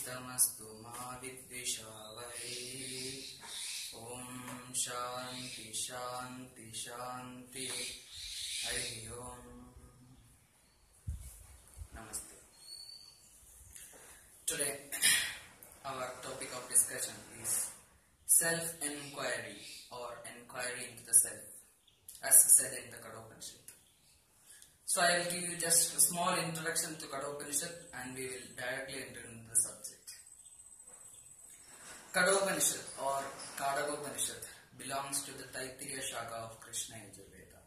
Namastu ma vidvishavai. Om Shanti Shanti Shanti. Hari Om. Namaste. Today our topic of discussion is self-enquiry or enquiry into the self, as said in the Kathopanishad. So I will give you just a small introduction to Kathopanishad and we will directly enter into the subject. Kathopanishad or Kathopanishad belongs to the Taittiriya Shaka of Krishna Yajurveda.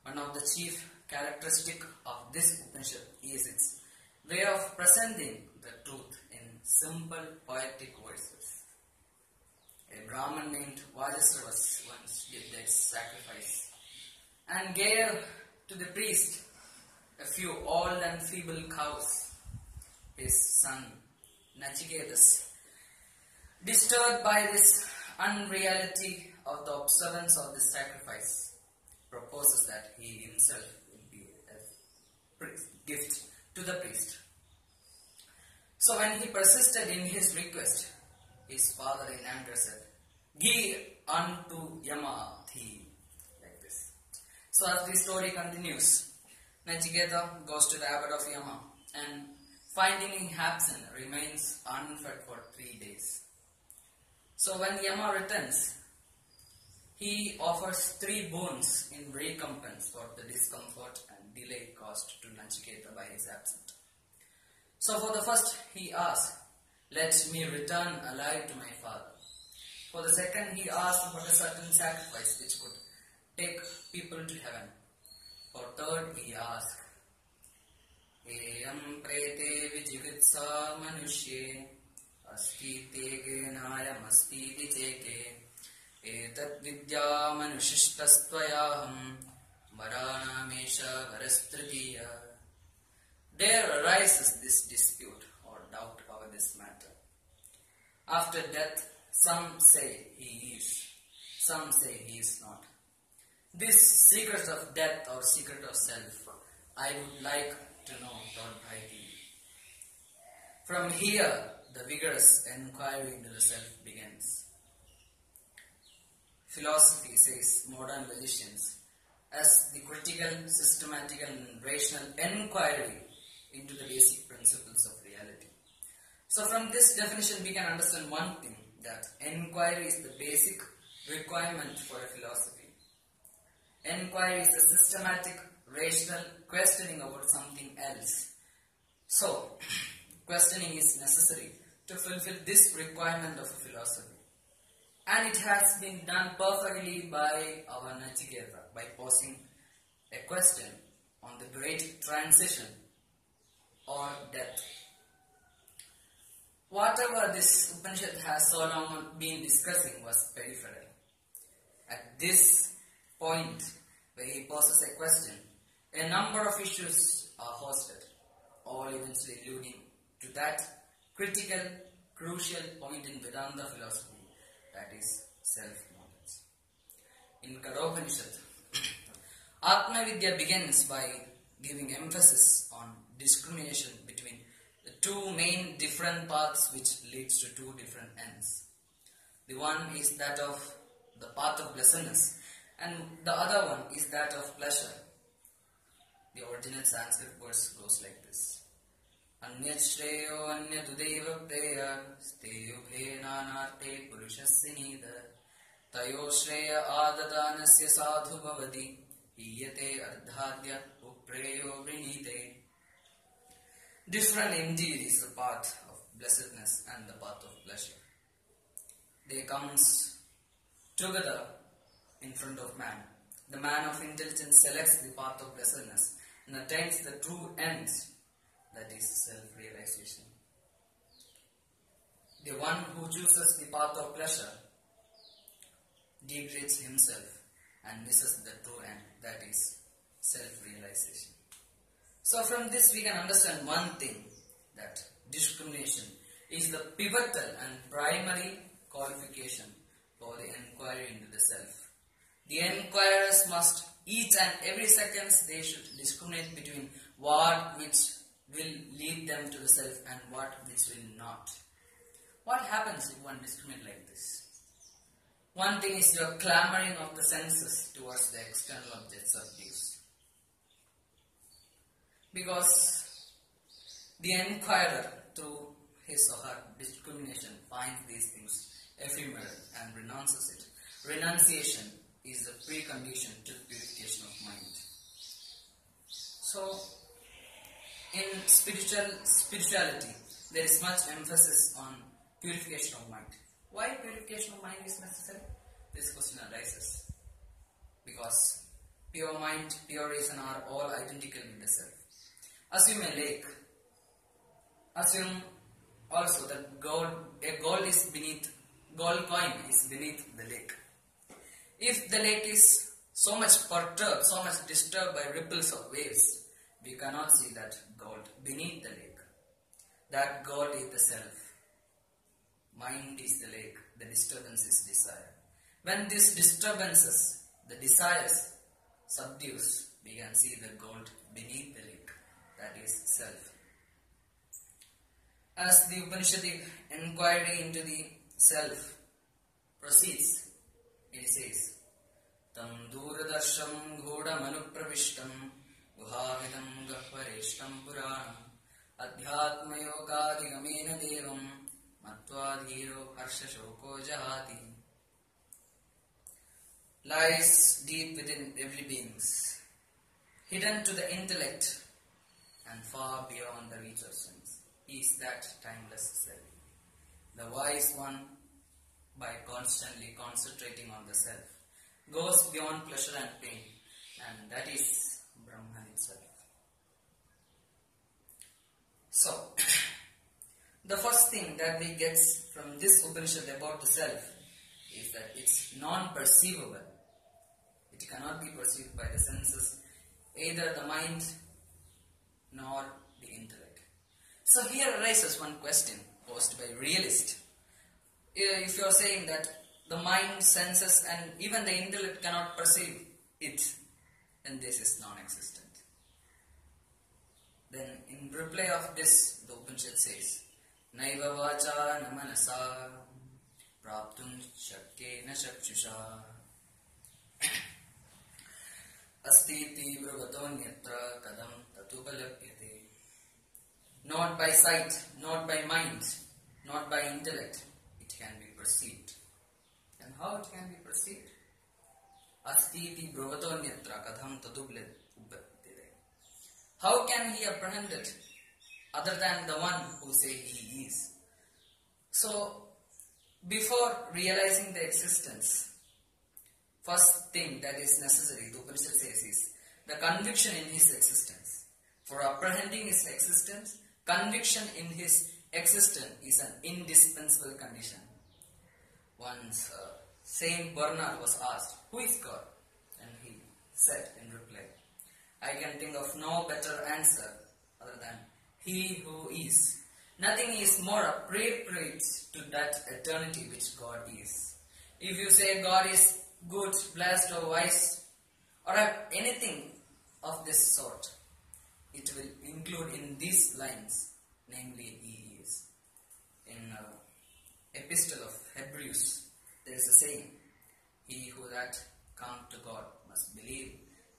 One of the chief characteristics of this Upanishad is its way of presenting the truth in simple poetic verses. A Brahman named Vajasravas once did this sacrifice and gave to the priest a few old and feeble cows. His son Nachiketas, disturbed by this unreality of the observance of this sacrifice, proposes that he himself will be a gift to the priest. So when he persisted in his request, his father in anger said, "Give unto Yama thee." Like this. So as the story continues, Nachiketa goes to the abbot of Yama and finding him absent remains unfed for 3 days. So when Yama returns, he offers 3 boons in recompense for the discomfort and delay caused to Nachiketa by his absence. So for the first, he asks, "Let me return alive to my father." For the second, he asks for a certain sacrifice which could take people to heaven. For third, he asks, "Eyam prete vijigitsa manushye asti tegenayam asti cheke etat vidya manushishtastvayaham varanamesha varastritiya." There arises this dispute or doubt over this matter. After death, some say he is, some say he is not. This secret of death or secret of self, I would like to know taught by thee. From here, the vigorous enquiry into the self begins. Philosophy, says modern logicians, as the critical, systematical and rational enquiry into the basic principles of reality. So from this definition we can understand one thing, that enquiry is the basic requirement for a philosophy. Enquiry is a systematic, rational questioning about something else. So, questioning is necessary to fulfill this requirement of a philosophy. And it has been done perfectly by our Nachiketa, by posing a question on the great transition or death. Whatever this Upanishad has so long been discussing was peripheral. At this point where he poses a question, a number of issues are hosted, all eventually alluding to that critical, crucial point in Vedanta philosophy, that is self-knowledge. In Kathopanishad, Atma-vidya begins by giving emphasis on discrimination between the 2 main different paths which leads to 2 different ends. The one is that of the path of blessedness and the other one is that of pleasure. The original Sanskrit verse goes like this. Anyat shreyo anyadudeva preya steyo bhenanarte purushasya nida tayo shreya adadanasya sadhu bhavati hiyate ardhadya upreyo vrinite. Different indeed is the path of blessedness and the path of pleasure. They comes together in front of man. The man of intelligence selects the path of blessedness and attains the true end, that is self-realization. The one who chooses the path of pleasure degrades himself and misses the true end, that is self-realization. So from this we can understand one thing, that discrimination is the pivotal and primary qualification for the enquiry into the self. The enquirers must each and every second they should discriminate between what which will lead them to the self and what which will not. What happens if one discriminates like this? One thing is your clamoring of the senses towards the external objects of use. Because the inquirer, through his or her discrimination, finds these things ephemeral and renounces it. Renunciation is a precondition to purification of mind. So, in spirituality, there is much emphasis on purification of mind. Why purification of mind is necessary? This question arises. Because pure mind, pure reason are all identical with the self. Assume a lake. Assume also that a gold coin is beneath the lake. If the lake is so much perturbed, so much disturbed by ripples of waves, we cannot see that gold beneath the lake. That gold is the self. Mind is the lake. The disturbance is desire. When these disturbances, the desires, subdues, we can see the gold beneath the lake. That is self. As the Upanishadic inquiry into the self proceeds, it says, Tam Duradarsham Ghoda Manupravishtam Guhavidam Gahvareshtam Puranam Adhyatma Yogadigamena Devam Mattvadhiro Harsha Shoko Jahati. Lies deep within every beings, hidden to the intellect and far beyond the reach of sense, is that timeless self. The wise one, by constantly concentrating on the self, goes beyond pleasure and pain, and that is Brahman itself. So, the first thing that we get from this Upanishad about the self is that it's non-perceivable. It cannot be perceived by the senses, either the mind nor the intellect. So here arises one question posed by realist. If you are saying that the mind, senses and even the intellect cannot perceive it, then this is non-existent. Then in reply of this, the Upanishad says, Naiva vacha na manasa praptum shakke na chakshusha astiti bravatonnyatra kadam tatupalapyate. Not by sight, not by mind, not by intellect, it can be perceived. And how it can be perceived? Astiti bravatonnyatra kadam tatupalapyate. How can he apprehend it other than the one who say he is? So, before realizing the existence, first thing that is necessary, the Upanishad says, is the conviction in his existence. For apprehending his existence, conviction in his existence is an indispensable condition. Once Saint Bernard was asked, who is God? And he said in reply, I can think of no better answer other than He who is. Nothing is more appropriate to that eternity which God is. If you say God is good, blessed or wise or anything of this sort, it will include in these lines, namely He is. In Epistle of Hebrews, there is a saying, He who that come to God must believe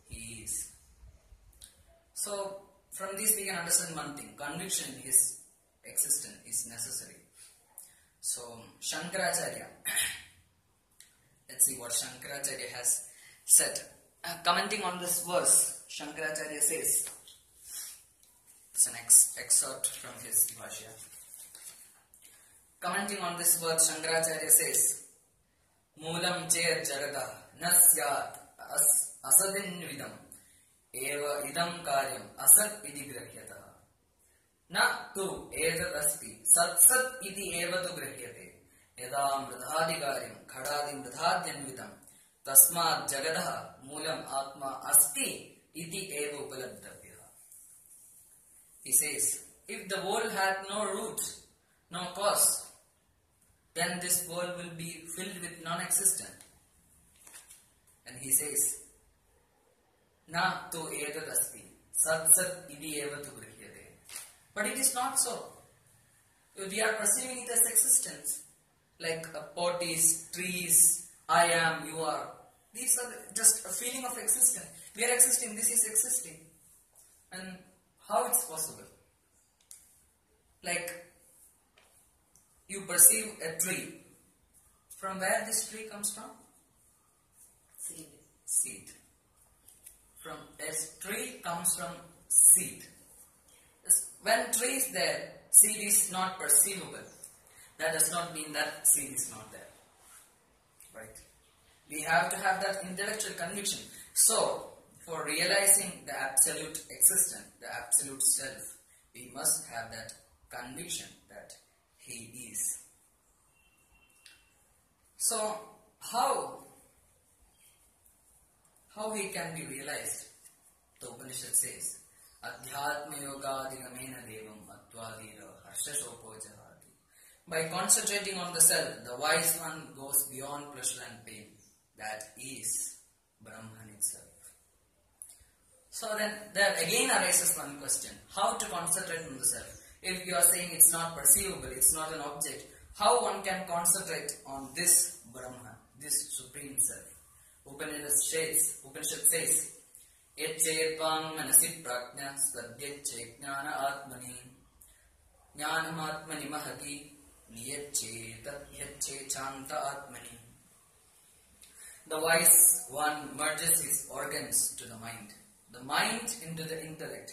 He is. So, from this we can understand one thing, conviction in his existence is necessary. So, Shankaracharya, let's see what Shankaracharya has said. Commenting on this verse, Shankaracharya says, it's an excerpt from his Bhashya. Commenting on this verse, Shankaracharya says, Moolam chair jagata nasyat asadin vidam eva idam karyam asat iti grahyata na tu edat asti sat sat iti eva tu grahyate yada mridhadi karyam khadadi mridhadyan vidam tasmat jagadaha moolam atma asti iti eva upalabdhavya. He says, if the world had no root, no cause, then this world will be filled with non-existent. And he says, Na tu edat asti, sat sat idi eva tu grihyate. But it is not so. We are perceiving it as existence. Like bodies, trees, I am, you are. These are just a feeling of existence. We are existing, this is existing. And how it's possible? Like, you perceive a tree. From where this tree comes from? Seed. Seed. From a tree comes from seed. When tree is there, seed is not perceivable. That does not mean that seed is not there. Right? We have to have that intellectual conviction. So, for realizing the absolute existence, the absolute self, we must have that conviction that he is. So, how he can be realized? The Upanishad says, Adhyatma yogadhigamena devam attvadira harshashopo jahati. By concentrating on the self, the wise one goes beyond pleasure and pain. That is Brahman itself. So then there again arises one question. How to concentrate on the self? If you are saying it's not perceivable, it's not an object, how one can concentrate on this Brahman, this Supreme Self? Upanishad says, Yetchetvam manasi prajna svadyetche jnana atmani jnanam atmani mahati niyetchetat yetche chanta atmani. The wise one merges his organs to the mind into the intellect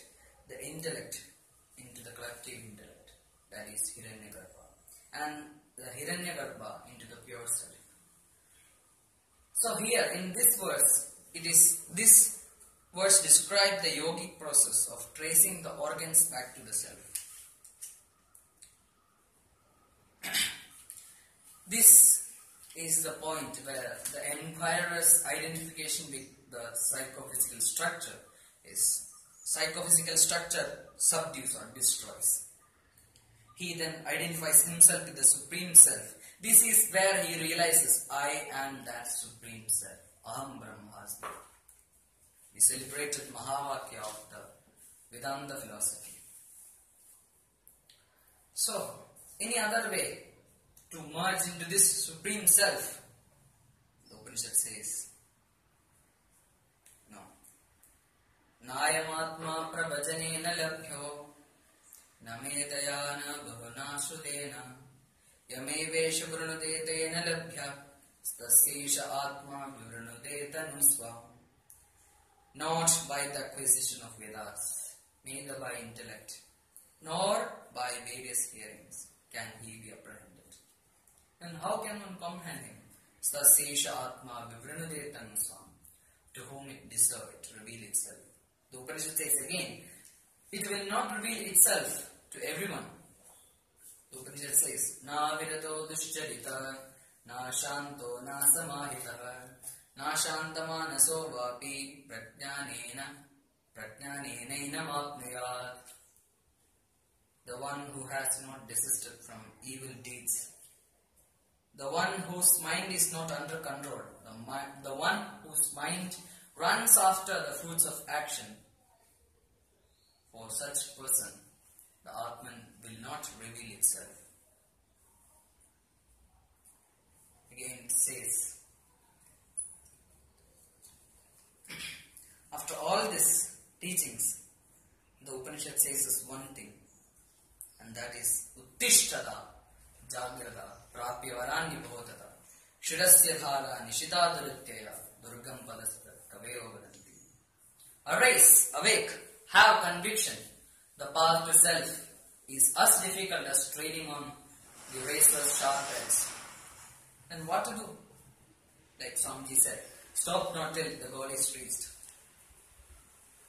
into the collective intellect, that is Hiranyagarbha, and the Hiranyagarbha into the pure self. So here in this verse, this verse describes the yogic process of tracing the organs back to the self. This is the point where the enquirer's identification with the psychophysical structure subdues or destroys. He then identifies himself with the Supreme Self. This is where he realizes, I am that Supreme Self. Aham Brahmasmi. We celebrated Mahavakya of the Vedanta philosophy. So, any other way to merge into this Supreme Self? The Upanishad says, no. Nayamatma prabhajanena labhyo namedayana bhavana sudena yamevesha vrunute tena labhya stasyesha atma vivrunute tanusva. Not by the acquisition of Vedas, neither by intellect, nor by various hearings can he be apprehended. And how can one comprehend him? Stasyesha atma vivrunute tanusva. To whom it deserves, it reveal itself. The Upanishad says again, it will not reveal itself to everyone. The Upanishad says, Na virato dushcharita, na shanto na samahita, na shantamanaso vapi prajnanenainam apnayat. The one who has not desisted from evil deeds. The one whose mind is not under control. The one whose mind runs after the fruits of action. For such person, the Atman will not reveal itself. Again it says, after all these teachings, the Upanishad says us one thing, and that is Uttishtata Jagrata Prapya Varani Bhodata Shirasya Dhara Nishita Durutyaya Durgam Padasta Kaveo Vadanti. Arise, awake, have conviction. The path to self is as difficult as trading on the razor's sharp edge. And what to do? Like Swamiji said, stop not till the goal is reached.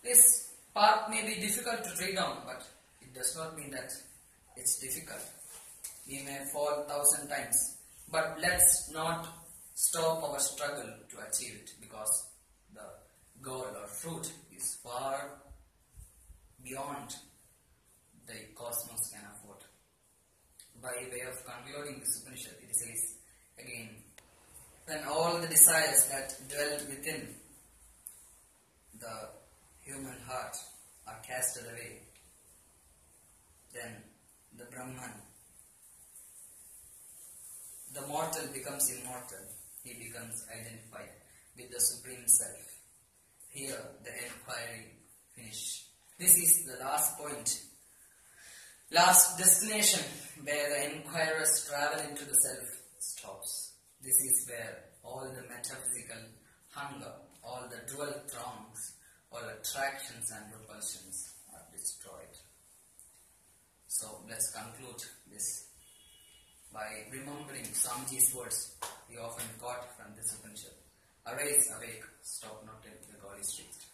This path may be difficult to tread on, but it does not mean that it's difficult. We may fall 1,000 times, but let's not stop our struggle to achieve it, because the goal or fruit is far beyond the cosmos can afford. By way of concluding this Upanishad, it says again, when all the desires that dwell within the human heart are casted away, then the Brahman, the mortal becomes immortal. He becomes identified with the Supreme Self. Here, the enquiry finish. This is the last point, last destination where the enquirers travel into the Self stops. This is where all the metaphysical hunger, all the dual throngs, all attractions and repulsions are destroyed. So let's conclude this by remembering Swamiji's words we often got from this Upanishad. Arise, awake, stop not till the God is reached.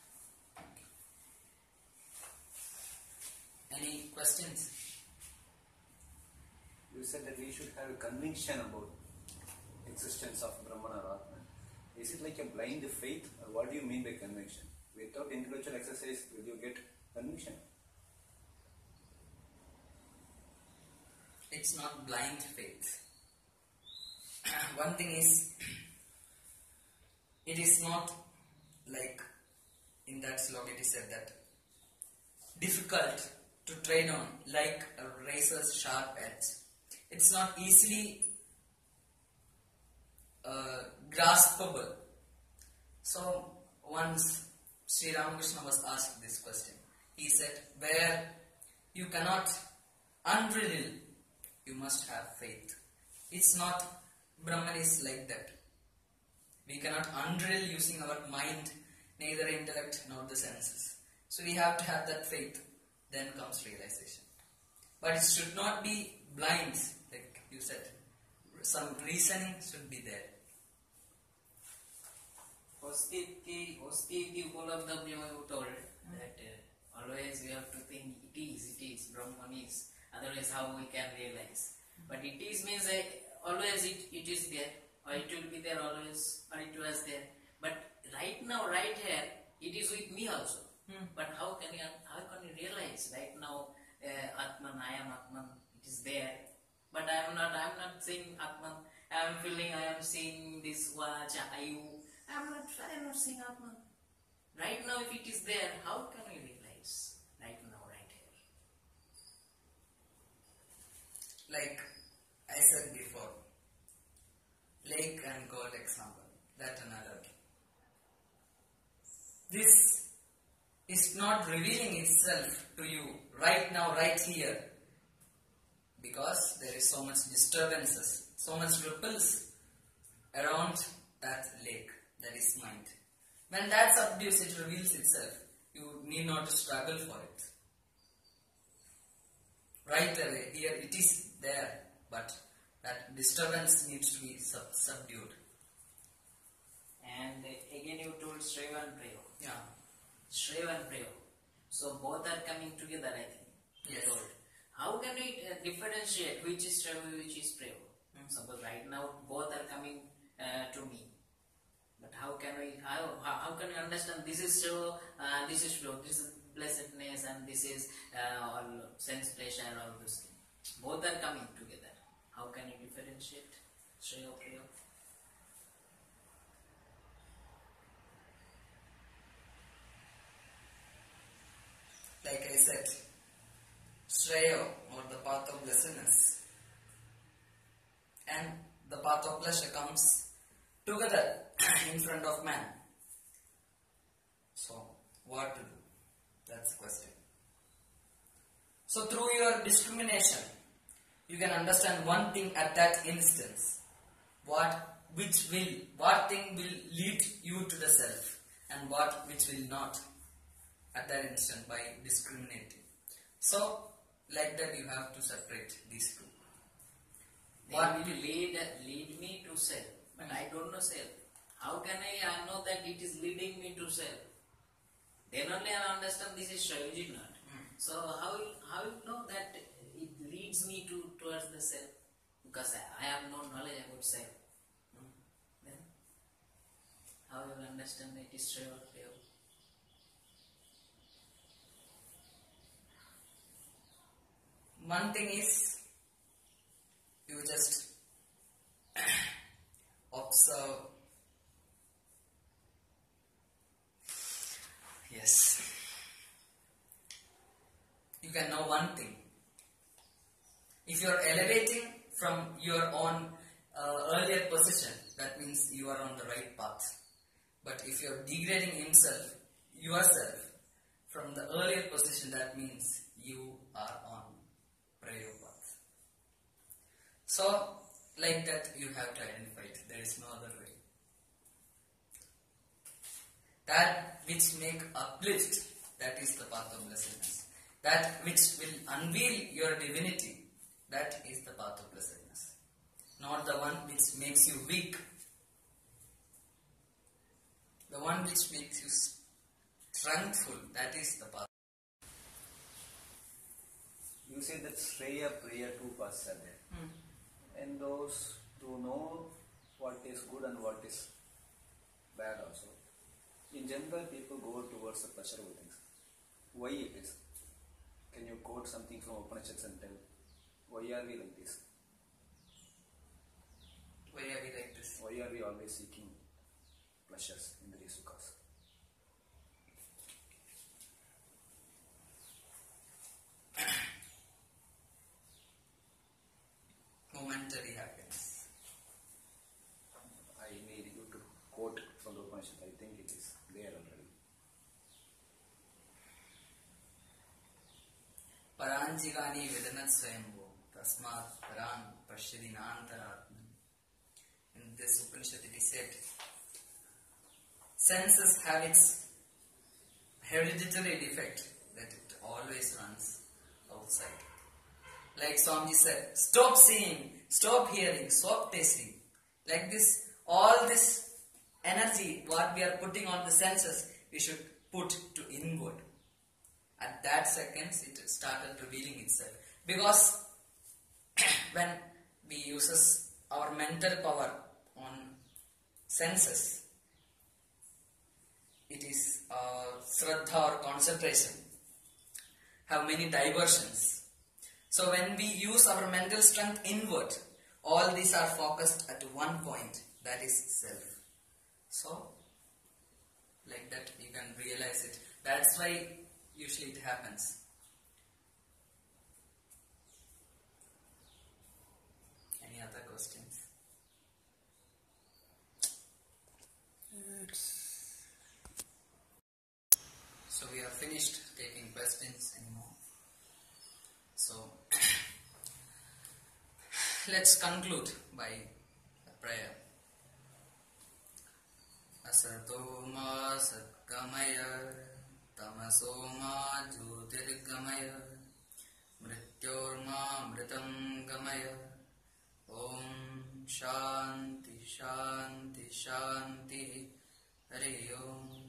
Any questions? You said that we should have a conviction about existence of Brahman or Atman. Is it like a blind faith, or what do you mean by conviction? Without intellectual exercise, will you get conviction? It's not blind faith. One thing is, it is not like in that slok it is said that difficult to train on like a razor's sharp edge. It's not easily graspable. So once Sri Ramakrishna was asked this question, he said, where you cannot undrill, you must have faith. It's not, Brahman is like that. We cannot undrill using our mind, neither intellect nor the senses. So we have to have that faith. Then comes realization. But it should not be blind, like you said. Some reasoning should be there. Ostiti Upalabdha you told that always we have to think it is, Brahman is. Otherwise how we can realize. But it is means always it is there, or it will be there always, or it was there. But right now, right here, it is with me also. But how can you realize right now Atman, I am Atman, it is there. But I am not seeing Atman. I am feeling, I am seeing this watch, I am not seeing Atman. Right now if it is there, how can we realize? Right now, right here. Like I said before, lake and gold example, that another. This is not revealing itself to you right now, right here, because there is so much disturbances, so much ripples around that lake, that is mind. When that subdues, it reveals itself. You need not to struggle for it. Right away, here it is there, but that disturbance needs to be subdued. And again you told Shreva and Prayo. Yeah. Shreva and Prayo. So both are coming together, I think. Yes. Told. How can we differentiate which is Shreva, which is Prayo? Suppose right now both are coming to me. But how can we understand this is Shreva, this is Prayo, this is blessedness and this is all sense pleasure, all those things. Both are coming together. How can you differentiate Shreva, Prayo? Like I said, Shreya or the path of blessedness and the path of pleasure comes together in front of man. So, what to do? That's the question. So, through your discrimination, you can understand one thing at that instance. What thing will lead you to the self and which will not at that instant by discriminating. So, like that you have to separate these two. What will lead me to self? But I don't know self. How can I know that it is leading me to self? Then only I understand this is Shreya, is it not? So how you know that it leads me towards the self? Because I have no knowledge about self. Then how you will understand that it is Shreya or Prayo? One thing is, you just observe. Yes. You can know one thing. If you are elevating from your own earlier position, that means you are on the right path. But if you are degrading yourself from the earlier position, that means you are on prayer path. So, like that, you have to identify it. There is no other way. That which make uplift, that is the path of blessedness. That which will unveil your divinity, that is the path of blessedness. Not the one which makes you weak. The one which makes you strengthful, that is the path. You say that Shreya, Priya, two paths are there. And those who know what is good and what is bad also. In general, people go towards the pleasurable things. Why it is? Can you quote something from Upanishads and tell why are we like this? Why are we like this? Why are we always seeking pleasures in the sukhas? Momentary happiness. I need you to quote from the Upanishad. I think it is there already. Paranjigani Vedanat Swayambhu Tasmat Paran Pashyadi Nantaratman. In this Upanishad it is said, senses have its hereditary defect that it always runs outside. Like Swamiji said, stop seeing, stop hearing, stop tasting. Like this, all this energy what we are putting on the senses, we should put to inward. At that seconds, it started revealing itself. Because when we uses our mental power on senses, it is Shraddha or concentration, have many diversions. So when we use our mental strength inward, all these are focused at one point, that is self. So, like that you can realize it. That's why usually it happens. Any other questions? So we have finished taking questions anymore. So let's conclude by a prayer. Asato ma satgamaya tamaso ma jyotirgamaya mrityor ma mritam gamaya. Om Shanti Shanti Shanti. Hari Om.